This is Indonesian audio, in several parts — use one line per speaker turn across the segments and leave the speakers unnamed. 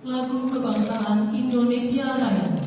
Lagu Kebangsaan Indonesia Raya.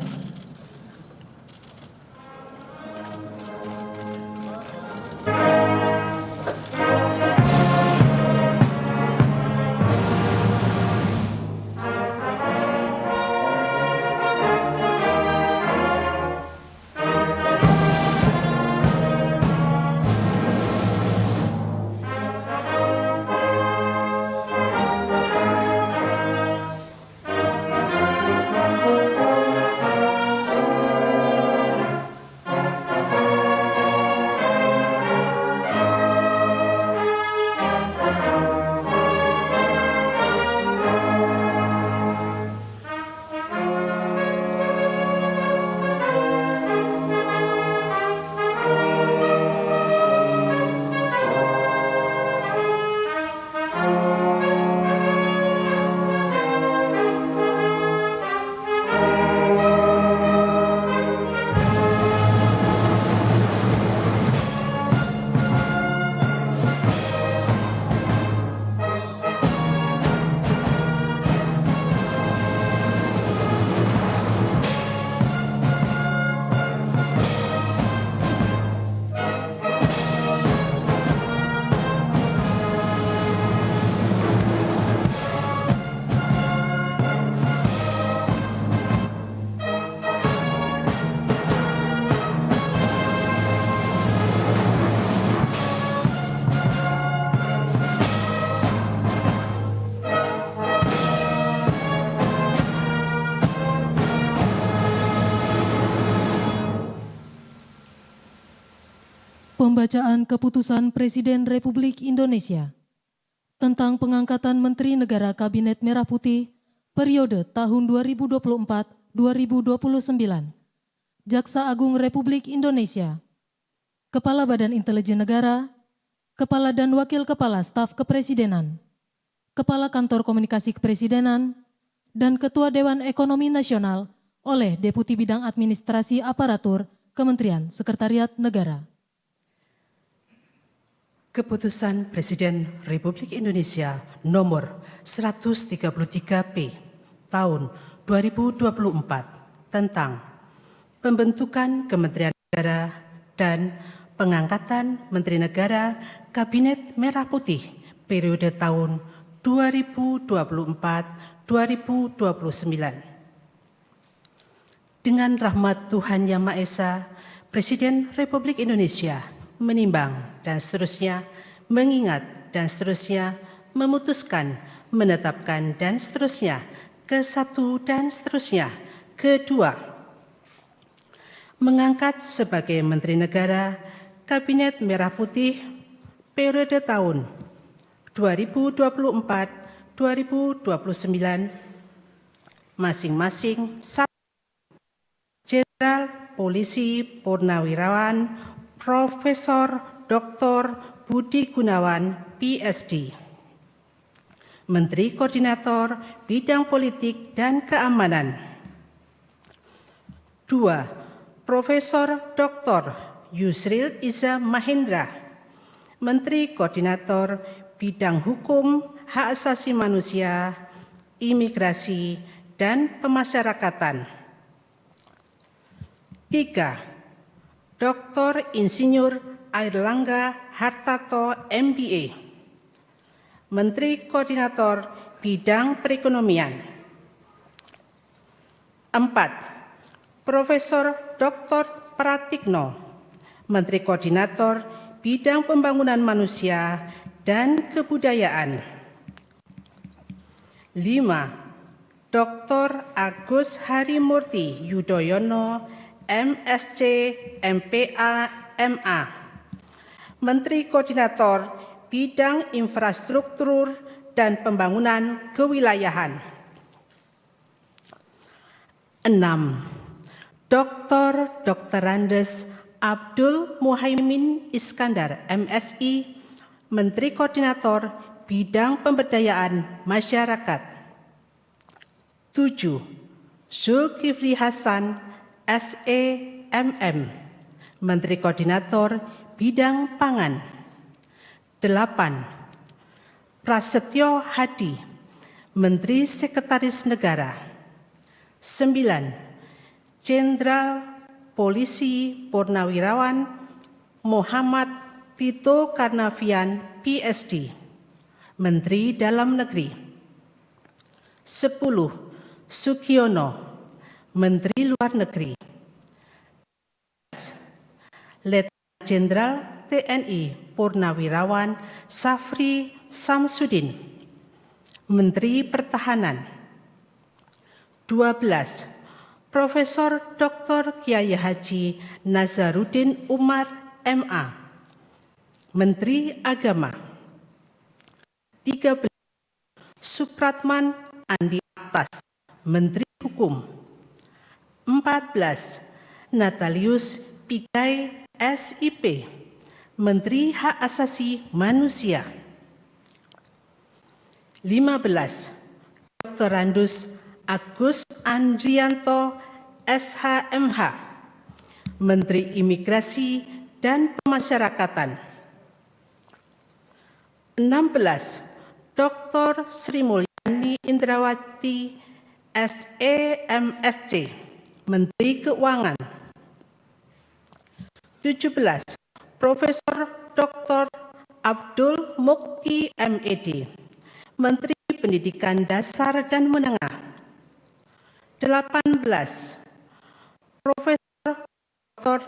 Pembacaan Keputusan Presiden Republik Indonesia tentang pengangkatan Menteri Negara Kabinet Merah Putih periode tahun 2024-2029. Jaksa Agung Republik Indonesia, Kepala Badan Intelijen Negara, Kepala dan Wakil Kepala Staf Kepresidenan, Kepala Kantor Komunikasi Kepresidenan, dan Ketua Dewan Ekonomi Nasional oleh Deputi Bidang Administrasi Aparatur Kementerian Sekretariat Negara.
Keputusan Presiden Republik Indonesia nomor 133P tahun 2024 tentang pembentukan Kementerian Negara dan pengangkatan Menteri Negara Kabinet Merah Putih periode tahun 2024-2029. Dengan rahmat Tuhan Yang Maha Esa, Presiden Republik Indonesia menimbang dan seterusnya, mengingat dan seterusnya, memutuskan, menetapkan dan seterusnya, ke-1 dan seterusnya, kedua, mengangkat sebagai Menteri Negara Kabinet Merah Putih periode tahun 2024-2029, masing-masing Jenderal Polisi Purnawirawan Profesor Dr. Budi Gunawan, PSD, Menteri Koordinator Bidang Politik dan Keamanan. 2. Profesor Dr. Yusril Iza Mahendra, Menteri Koordinator Bidang Hukum, Hak Asasi Manusia, Imigrasi, dan Pemasyarakatan. 3. Dr. Insinyur Airlangga Hartarto, MBA, Menteri Koordinator Bidang Perekonomian. 4. Profesor Dr. Pratikno, Menteri Koordinator Bidang Pembangunan Manusia dan Kebudayaan. 5. Dr. Agus Harimurti Yudhoyono, MSc, MPA, MA, Menteri Koordinator Bidang Infrastruktur dan Pembangunan Kewilayahan. 6. Dr. Andes Abdul Muhaimin Iskandar, MSI, Menteri Koordinator Bidang Pemberdayaan Masyarakat. 7. Zulkifli Hasan, SEMM, Menteri Koordinator Bidang Pangan. 8. Prasetyo Hadi, Menteri Sekretaris Negara. 9. Jenderal Polisi Purnawirawan Muhammad Tito Karnavian, PSD, Menteri Dalam Negeri. 10. Sugiono, Menteri Luar Negeri. Letnan Jenderal TNI Purnawirawan Safri Samsudin, Menteri Pertahanan. 12. Profesor Dr. Kiai Haji Nazaruddin Umar, MA, Menteri Agama. 13. Supratman Andi Aktas, Menteri Hukum. 14. Natalius Pigai, SIP, Menteri Hak Asasi Manusia. 15. Dr. Randus Agus Andrianto, SHMH, Menteri Imigrasi dan Pemasyarakatan. 16. Dr. Sri Mulyani Indrawati, SEMSC, Menteri Keuangan. 17. Profesor Dr. Abdul Mukti, MED, Menteri Pendidikan Dasar dan Menengah. 18. Profesor Dr.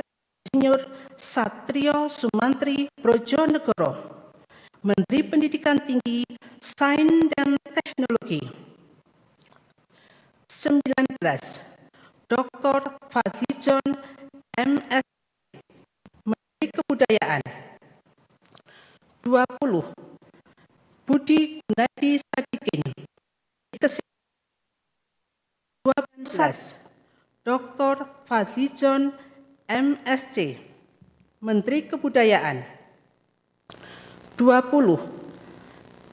Insinyur Satrio Sumantri Brojonegoro, Menteri Pendidikan Tinggi, Sains dan Teknologi. 19. Dr. Fadlizon, MS, Menteri Kebudayaan. 20. Budi Gunadi Sadikin, 12. Dr. Fadlizon, MSc, Menteri Kebudayaan. 20.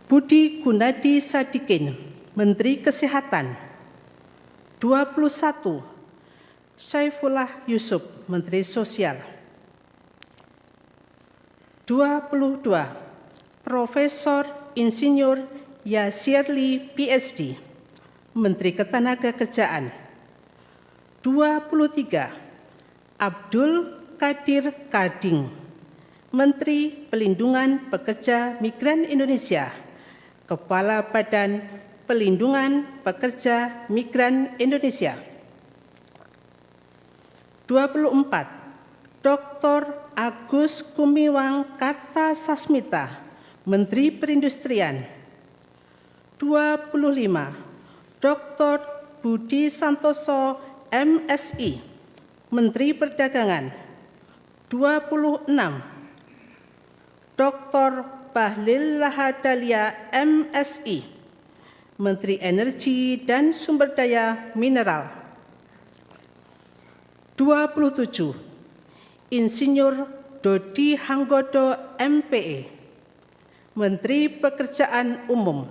Budi Gunadi Sadikin, Menteri Kesehatan. 21. Saifullah Yusuf, Menteri Sosial. 22. Profesor Insinyur Yasirli, PSD, Menteri Ketenagakerjaan. 23. Abdul Qadir Karding, Menteri Pelindungan Pekerja Migran Indonesia, Kepala Badan Pelindungan Pekerja Migran Indonesia. 24. Dr. Agus Gumiwang Kartasasmita, Menteri Perindustrian. 25. Dr. Budi Santoso, MSI, Menteri Perdagangan. 26. Dr. Bahlil Lahadalia, MSI, Menteri Energi dan Sumber Daya Mineral. 27. Insinyur Dodi Hanggodo, MPE, Menteri Pekerjaan Umum.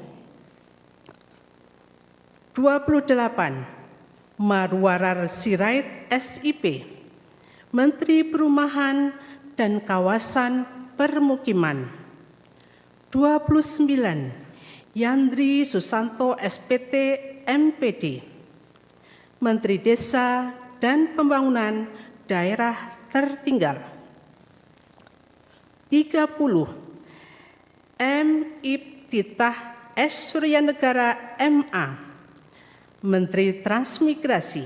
28. Marwarar Sirait, SIP, Menteri Perumahan dan Kawasan Permukiman. 29. Yandri Susanto, SPT, MPD, Menteri Desa dan Pembangunan Daerah Tertinggal. 30. M. Ibtitah S. Suryanegara, MA, Menteri Transmigrasi.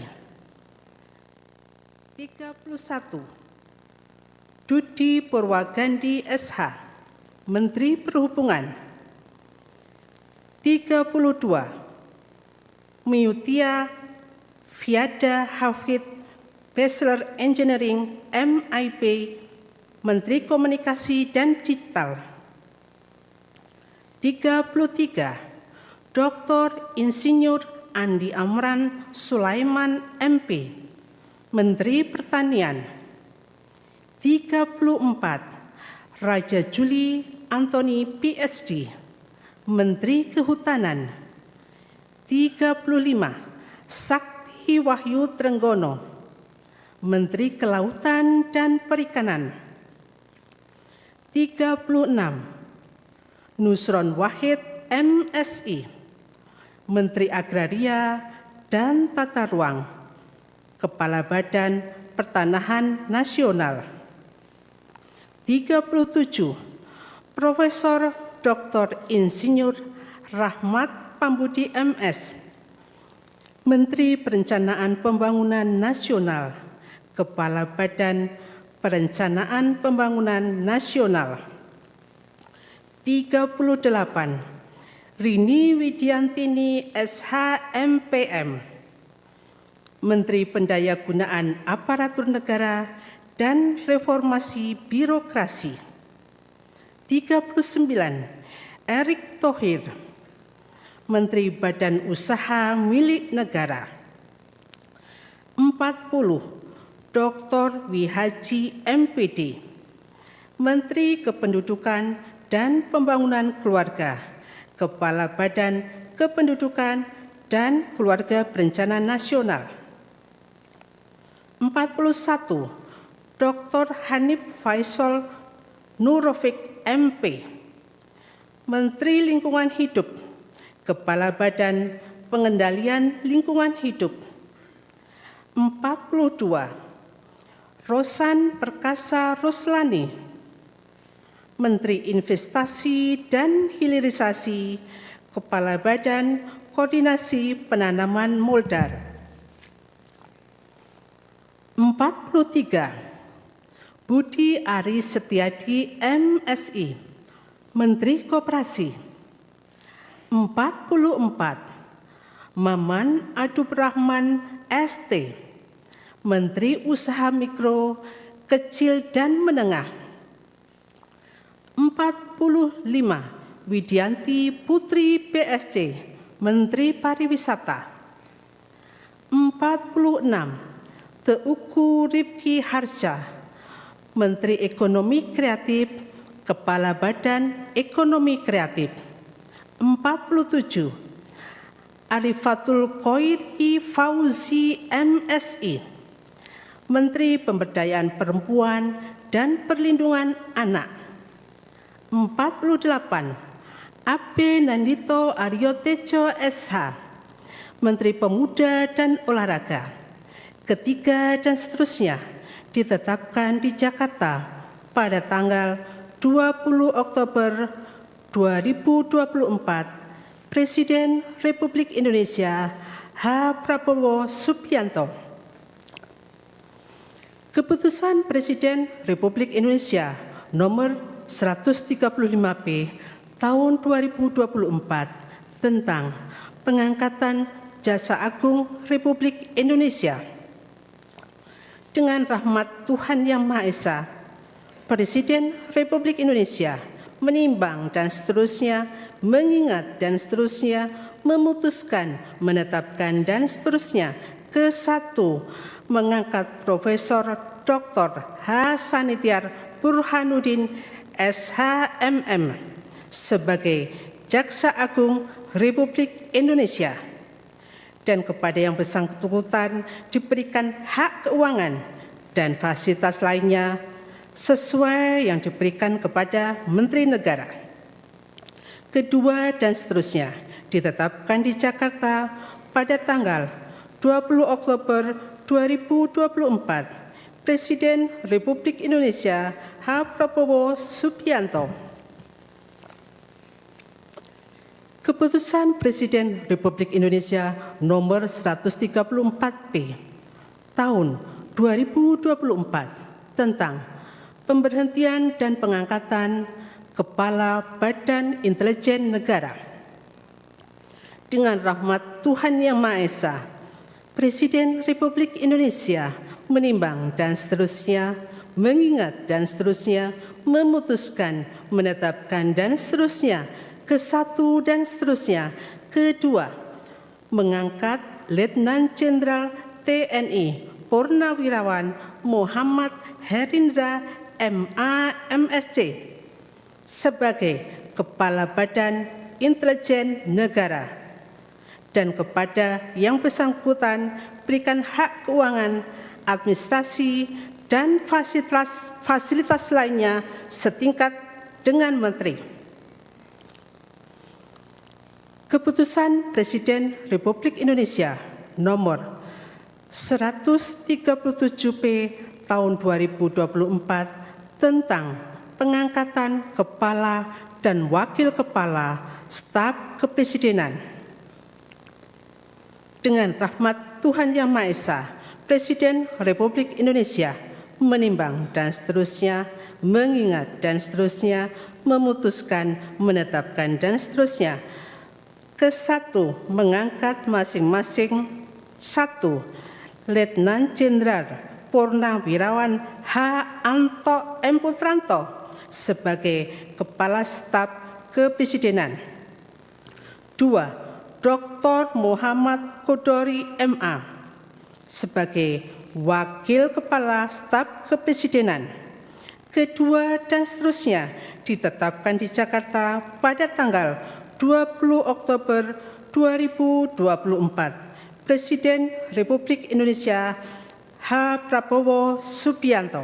31. Dudi Purwagandi, SH, Menteri Perhubungan. 32. Miutia Fiada Hafid, Bachelor Engineering, MIP, Menteri Komunikasi dan Digital. 33. Dr. Insinyur Andi Amran Sulaiman, MP, Menteri Pertanian. 34. Raja Juli Antoni, PSD, Menteri Kehutanan. 35. Sakti Wahyu Trenggono, Menteri Kelautan dan Perikanan. 36. Nusron Wahid, MSI, Menteri Agraria dan Tata Ruang, Kepala Badan Pertanahan Nasional. 37. Profesor Dr. Insinyur Rahmat Pambudi MS, Menteri Perencanaan Pembangunan Nasional, Kepala Badan Perencanaan Pembangunan Nasional. 38. Rini Widiantini SH.M.Pm, Menteri Pendayagunaan Aparatur Negara dan Reformasi Birokrasi. 39. Erick Thohir, Menteri Badan Usaha Milik Negara. 40. Dr. Wihaji MPD, Menteri Kependudukan dan Pembangunan Keluarga, Kepala Badan Kependudukan dan Keluarga Berencana Nasional. 41. Dr. Hanif Faisal Nurofik MP, Menteri Lingkungan Hidup, Kepala Badan Pengendalian Lingkungan Hidup. 42. Rosan Perkasa Ruslani, Menteri Investasi dan Hilirisasi, Kepala Badan Koordinasi Penanaman Modal. 43. Budi Aris Setiadi MSI, Menteri Koperasi. 44. Maman Adub Rahman ST, Menteri Usaha Mikro, Kecil dan Menengah. 45. Widianti Putri BSC, Menteri Pariwisata. 46. Teuku Rifki Harsha, Menteri Ekonomi Kreatif, Kepala Badan Ekonomi Kreatif. 47. Arifatul Khoiri Fauzi MSI, Menteri Pemberdayaan Perempuan dan Perlindungan Anak. 48. Abe Nandito Aryo Tejo SH, Menteri Pemuda dan Olahraga. Ketiga dan seterusnya ditetapkan di Jakarta pada tanggal 20 Oktober 2024, Presiden Republik Indonesia H. Prabowo Subianto. Keputusan Presiden Republik Indonesia nomor 135P tahun 2024 tentang pengangkatan Jaksa Agung Republik Indonesia. Dengan rahmat Tuhan Yang Maha Esa, Presiden Republik Indonesia menimbang dan seterusnya, mengingat dan seterusnya, memutuskan, menetapkan dan seterusnya. ke-1 mengangkat Profesor Dr. H. Sanitiar Burhanuddin SH.MM sebagai Jaksa Agung Republik Indonesia, dan kepada yang bersangkutan diberikan hak keuangan dan fasilitas lainnya sesuai yang diberikan kepada Menteri Negara. Kedua dan seterusnya ditetapkan di Jakarta pada tanggal 20 Oktober 2024, Presiden Republik Indonesia H. Prabowo Subianto. Keputusan Presiden Republik Indonesia nomor 134P tahun 2024 tentang pemberhentian dan pengangkatan Kepala Badan Intelijen Negara. Dengan rahmat Tuhan Yang Maha Esa, Presiden Republik Indonesia menimbang dan seterusnya, mengingat dan seterusnya, memutuskan, menetapkan dan seterusnya, ke-1 dan seterusnya, ke-2 mengangkat Letnan Jenderal TNI Purnawirawan Muhammad Herindra MA MSc sebagai Kepala Badan Intelijen Negara, dan kepada yang bersangkutan berikan hak keuangan, administrasi, dan fasilitas lainnya setingkat dengan Menteri. Keputusan Presiden Republik Indonesia nomor 137P tahun 2024 tentang pengangkatan kepala dan wakil kepala staf kepresidenan. Dengan rahmat Tuhan Yang Maha Esa, Presiden Republik Indonesia menimbang dan seterusnya, mengingat dan seterusnya, memutuskan, menetapkan dan seterusnya. Ke-1, mengangkat masing-masing 1. Letnan Jenderal Purnawirawan H. Anto M. Putranto sebagai Kepala Staf Kepresidenan. 2. Dr. Muhammad Kodori MA sebagai Wakil Kepala Staf Kepresidenan. Kedua dan seterusnya ditetapkan di Jakarta pada tanggal 20 Oktober 2024. Presiden Republik Indonesia H. Prabowo Subianto.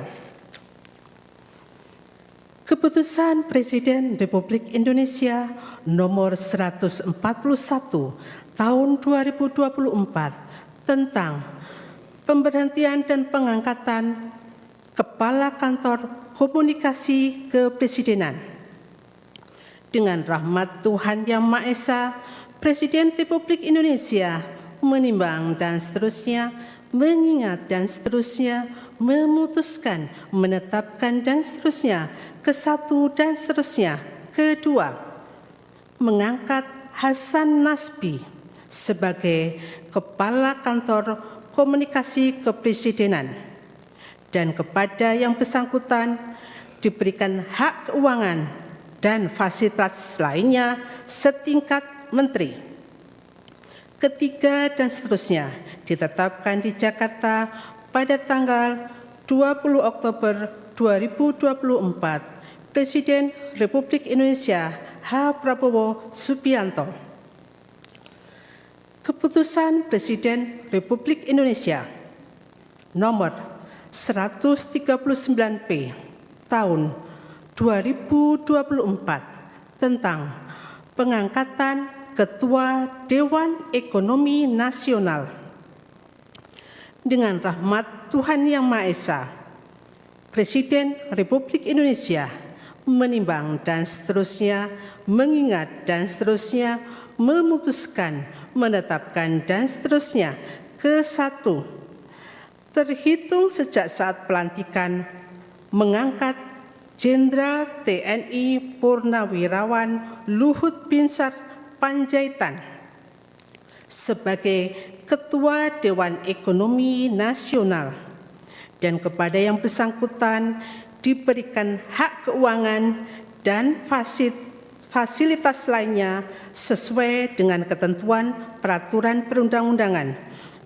Keputusan Presiden Republik Indonesia nomor 141 tahun 2024 tentang pemberhentian dan pengangkatan Kepala Kantor Komunikasi Kepresidenan. Dengan rahmat Tuhan Yang Maha Esa, Presiden Republik Indonesia menimbang dan seterusnya, mengingat dan seterusnya, memutuskan, menetapkan dan seterusnya. Ke-1 dan seterusnya. Kedua, mengangkat Hasan Nasbi sebagai Kepala Kantor Komunikasi Kepresidenan, dan kepada yang bersangkutan diberikan hak keuangan dan fasilitas lainnya setingkat menteri. Ketiga dan seterusnya ditetapkan di Jakarta pada tanggal 20 Oktober 2024. Presiden Republik Indonesia H. Prabowo Subianto. Keputusan Presiden Republik Indonesia nomor 139P tahun 2024 tentang pengangkatan Ketua Dewan Ekonomi Nasional. Dengan rahmat Tuhan Yang Maha Esa, Presiden Republik Indonesia menimbang dan seterusnya, mengingat dan seterusnya, memutuskan, menetapkan dan seterusnya. Ke-1, terhitung sejak saat pelantikan mengangkat Jenderal TNI Purnawirawan Luhut Binsar Panjaitan sebagai Ketua Dewan Ekonomi Nasional, dan kepada yang bersangkutan diberikan hak keuangan dan fasilitas lainnya sesuai dengan ketentuan peraturan perundang-undangan.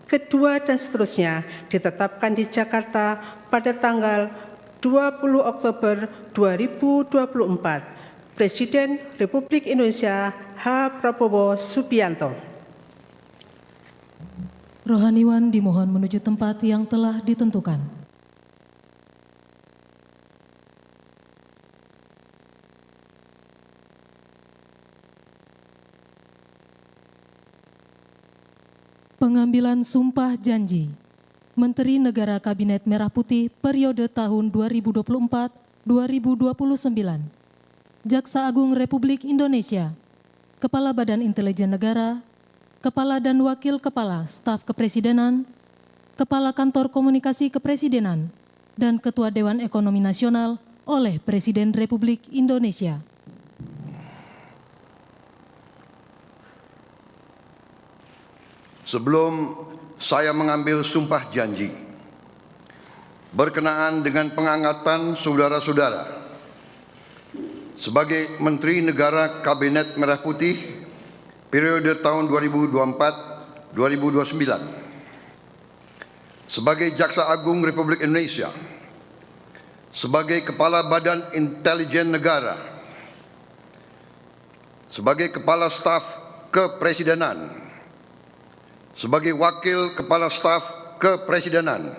Kedua dan seterusnya ditetapkan di Jakarta pada tanggal 20 Oktober 2024. Presiden Republik Indonesia H. Prabowo Subianto.
Rohaniwan dimohon menuju tempat yang telah ditentukan. Pengambilan sumpah janji Menteri Negara Kabinet Merah Putih periode tahun 2024-2029. Jaksa Agung Republik Indonesia, Kepala Badan Intelijen Negara, Kepala dan Wakil Kepala Staf Kepresidenan, Kepala Kantor Komunikasi Kepresidenan, dan Ketua Dewan Ekonomi Nasional oleh Presiden Republik Indonesia.
Sebelum saya mengambil sumpah janji berkenaan dengan pengangkatan saudara-saudara sebagai Menteri Negara Kabinet Merah Putih periode tahun 2024-2029, sebagai Jaksa Agung Republik Indonesia, sebagai Kepala Badan Intelijen Negara, sebagai Kepala Staf Kepresidenan, sebagai Wakil Kepala Staf Kepresidenan,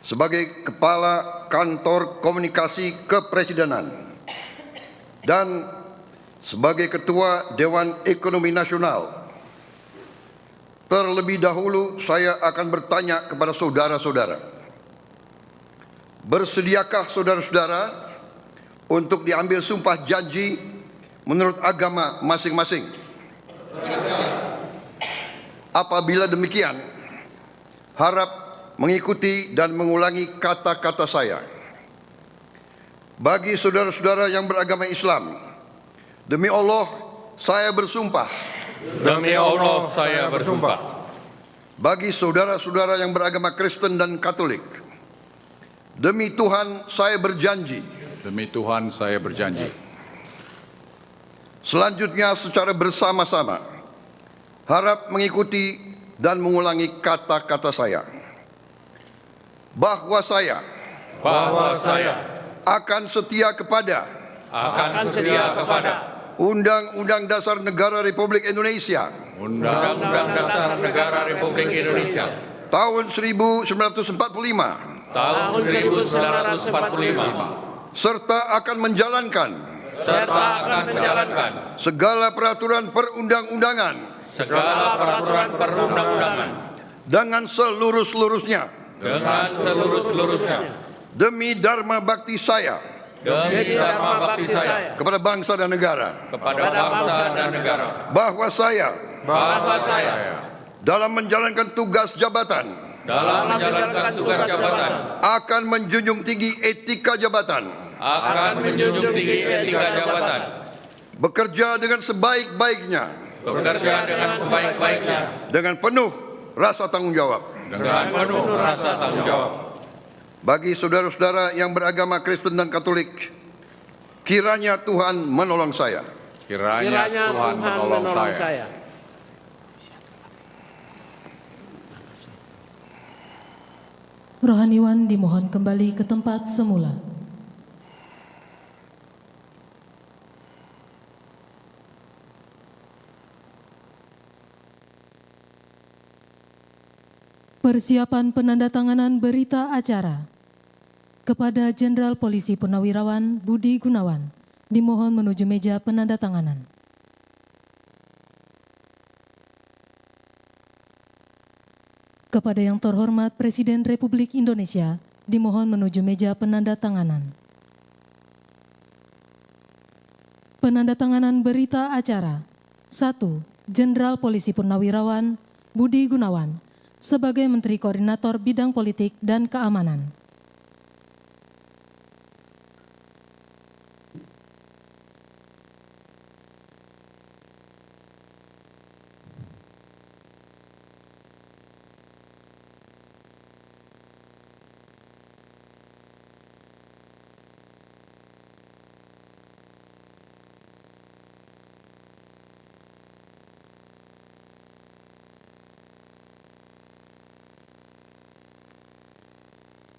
sebagai Kepala Kantor Komunikasi Kepresidenan, dan sebagai Ketua Dewan Ekonomi Nasional, terlebih dahulu saya akan bertanya kepada saudara-saudara, bersediakah saudara-saudara untuk diambil sumpah janji menurut agama masing-masing? Apabila demikian, harap mengikuti dan mengulangi kata-kata saya. Bagi saudara-saudara yang beragama Islam, demi Allah saya bersumpah.
Demi Allah saya bersumpah.
Bagi saudara-saudara yang beragama Kristen dan Katolik, demi Tuhan saya berjanji.
Demi Tuhan saya berjanji.
Selanjutnya secara bersama-sama, harap mengikuti dan mengulangi kata-kata saya. Bahwa saya akan setia kepada Undang-Undang Dasar Negara Republik Indonesia
Undang-Undang Dasar Negara Republik Indonesia
tahun 1945 serta akan menjalankan segala peraturan perundang-undangan dengan seluruh-seluruhnya demi dharma bakti saya kepada bangsa dan negara. Bahwa saya dalam menjalankan tugas jabatan akan menjunjung tinggi etika jabatan, bekerja dengan sebaik-baiknya, dengan penuh rasa tanggung jawab. Bagi saudara-saudara yang beragama Kristen dan Katolik, kiranya Tuhan menolong saya.
Kiranya Tuhan menolong saya.
Rohaniwan dimohon kembali ke tempat semula. Persiapan penandatanganan berita acara kepada Jenderal Polisi Purnawirawan Budi Gunawan dimohon menuju meja penandatanganan. Kepada yang terhormat Presiden Republik Indonesia dimohon menuju meja penandatanganan. Penandatanganan berita acara. 1. Jenderal Polisi Purnawirawan Budi Gunawan sebagai Menteri Koordinator Bidang Politik dan Keamanan.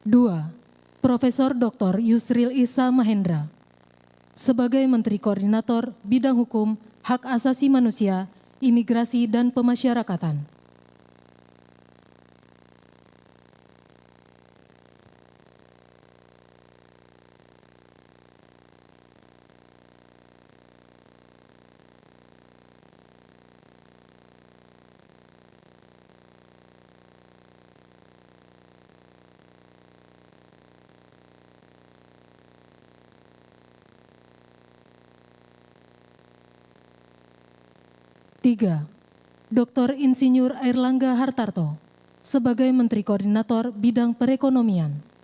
Dua, Profesor Dr. Yusril Issa Mahendra sebagai Menteri Koordinator Bidang Hukum, Hak Asasi Manusia, Imigrasi dan Pemasyarakatan. Tiga, Dr. Insinyur Airlangga Hartarto sebagai Menteri Koordinator Bidang Perekonomian.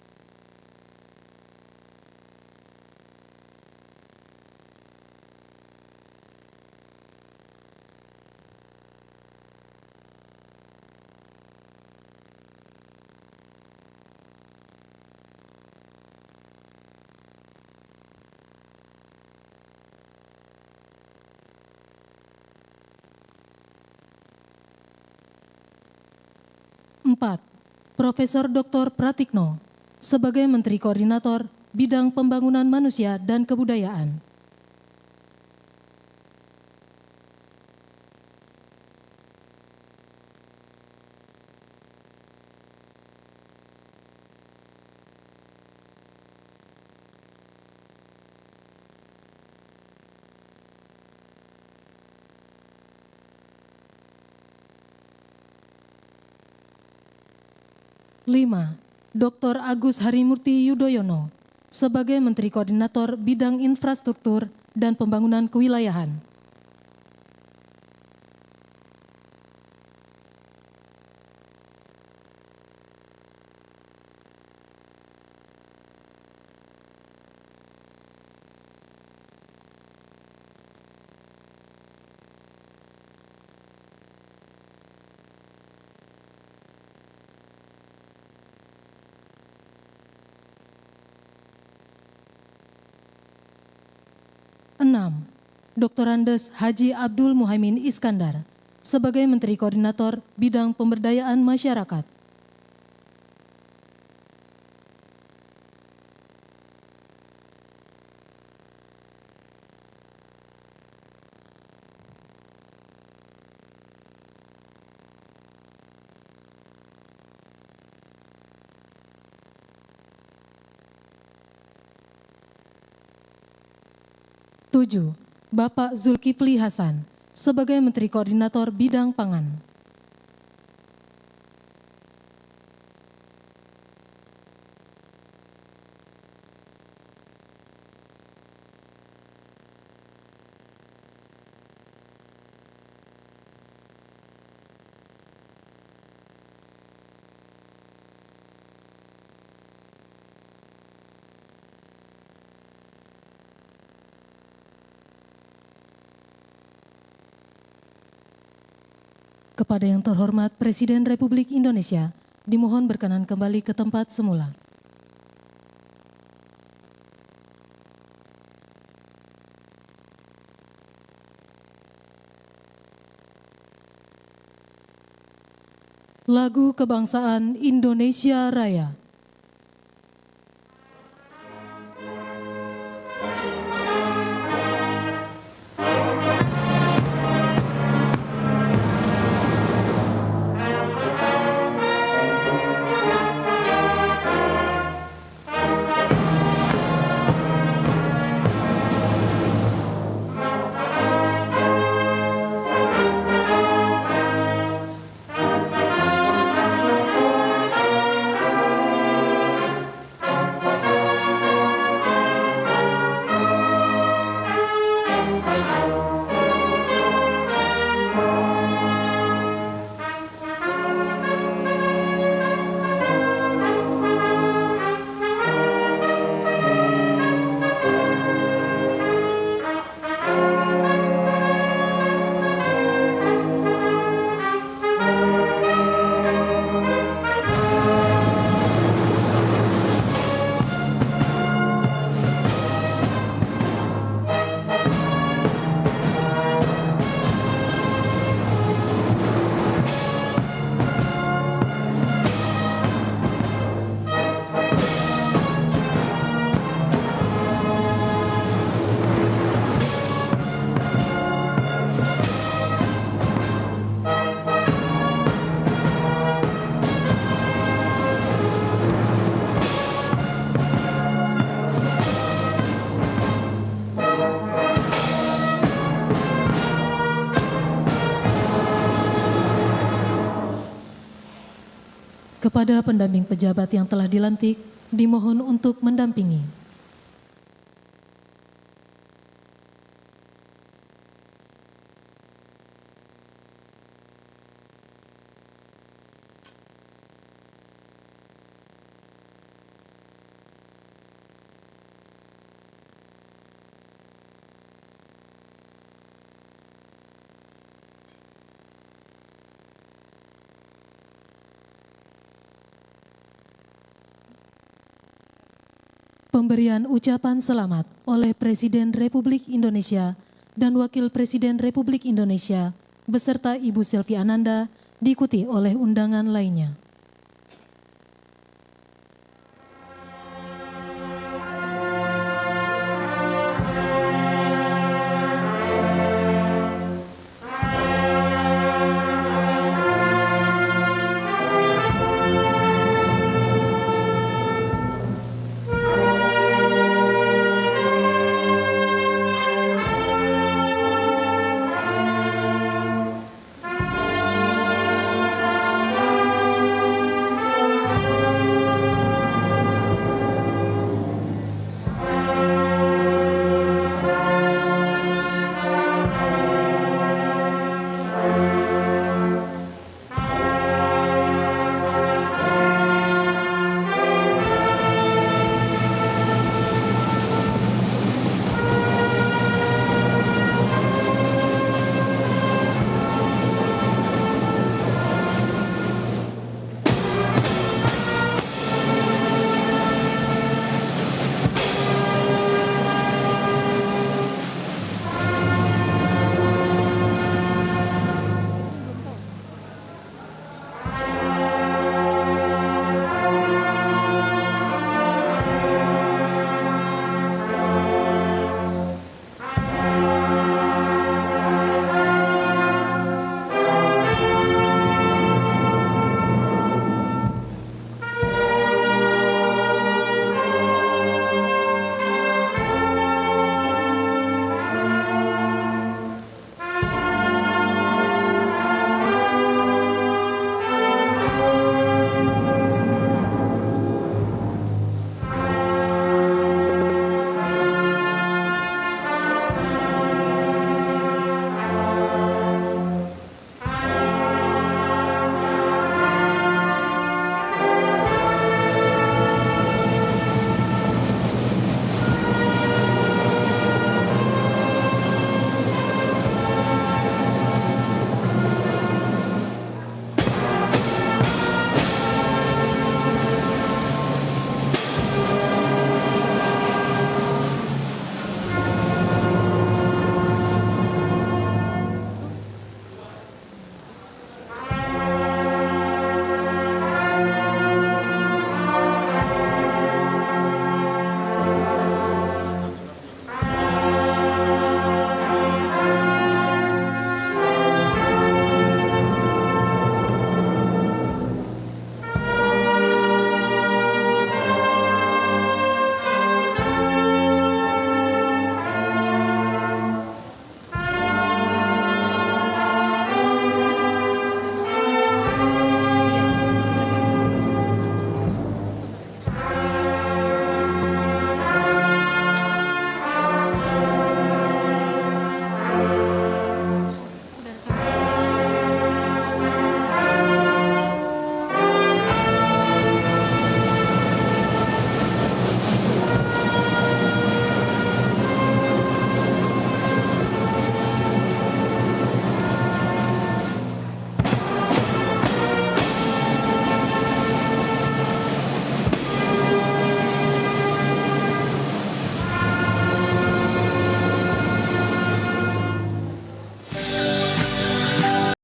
Empat, Profesor Dr. Pratikno sebagai Menteri Koordinator Bidang Pembangunan Manusia dan Kebudayaan. 5. Dr. Agus Harimurti Yudhoyono sebagai Menteri Koordinator Bidang Infrastruktur dan Pembangunan Kewilayahan. 6. Dr. Andes Haji Abdul Muhaimin Iskandar sebagai Menteri Koordinator Bidang Pemberdayaan Masyarakat. 7. Bapak Zulkifli Hasan sebagai Menteri Koordinator Bidang Pangan. 8. Kepada yang terhormat Presiden Republik Indonesia, dimohon berkenan kembali ke tempat semula. Lagu Kebangsaan Indonesia Raya. Kepada pendamping pejabat yang telah dilantik, dimohon untuk mendampingi. Pemberian ucapan selamat oleh Presiden Republik Indonesia dan Wakil Presiden Republik Indonesia beserta Ibu Selvi Ananda diikuti oleh undangan lainnya.